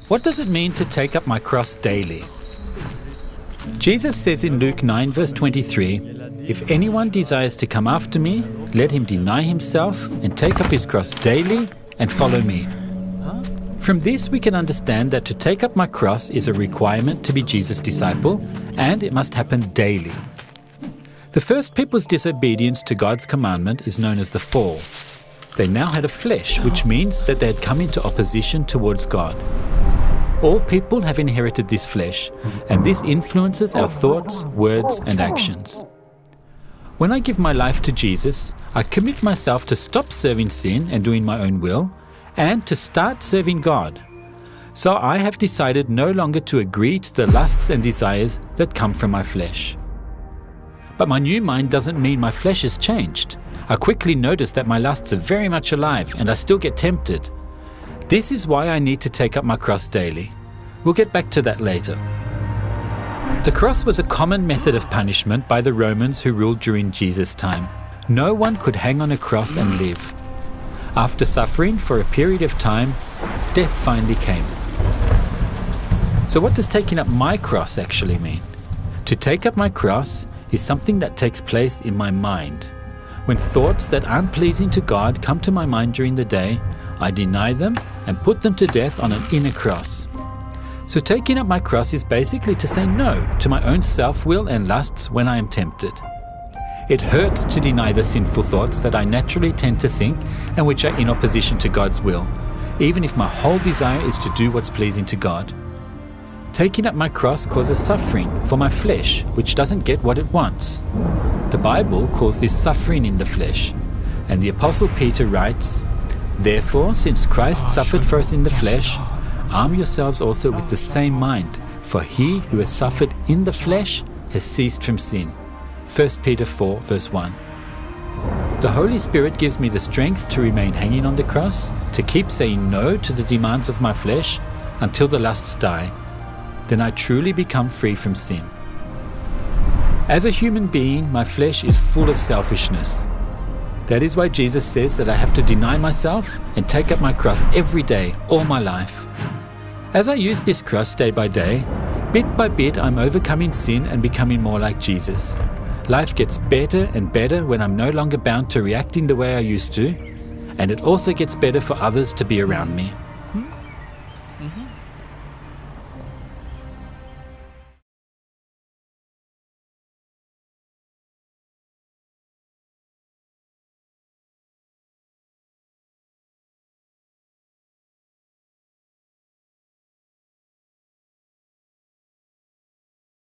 What does it mean to take up my cross daily? Jesus says in Luke 9 verse 23, "If anyone desires to come after me, let him deny himself and take up his cross daily and follow me." From this we can understand that to take up my cross is a requirement to be Jesus' disciple, and it must happen daily. The first people's disobedience to God's commandment is known as the fall. They now had a flesh, which means that they had come into opposition towards God. All people have inherited this flesh, and this influences our thoughts, words, and actions. When I give my life to Jesus, I commit myself to stop serving sin and doing my own will, and to start serving God. So I have decided no longer to agree to the lusts and desires that come from my flesh. But my new mind doesn't mean my flesh has changed. I quickly notice that my lusts are very much alive, and I still get tempted. This is why I need to take up my cross daily. We'll get back to that later. The cross was a common method of punishment by the Romans who ruled during Jesus' time. No one could hang on a cross and live. After suffering for a period of time, death finally came. So what does taking up my cross actually mean? To take up my cross is something that takes place in my mind. When thoughts that aren't pleasing to God come to my mind during the day, I deny them and put them to death on an inner cross. So taking up my cross is basically to say no to my own self-will and lusts when I am tempted. It hurts to deny the sinful thoughts that I naturally tend to think and which are in opposition to God's will, even if my whole desire is to do what's pleasing to God. Taking up my cross causes suffering for my flesh, which doesn't get what it wants. The Bible calls this suffering in the flesh, and the Apostle Peter writes, "Therefore, since Christ suffered for us in the flesh, arm yourselves also with the same mind, for he who has suffered in the flesh has ceased from sin." 1 Peter 4 verse 1. The Holy Spirit gives me the strength to remain hanging on the cross, to keep saying no to the demands of my flesh until the lusts die. Then I truly become free from sin. As a human being, my flesh is full of selfishness. That is why Jesus says that I have to deny myself and take up my cross every day, all my life. As I use this cross day by day, bit by bit I'm overcoming sin and becoming more like Jesus. Life gets better and better when I'm no longer bound to reacting the way I used to, and it also gets better for others to be around me.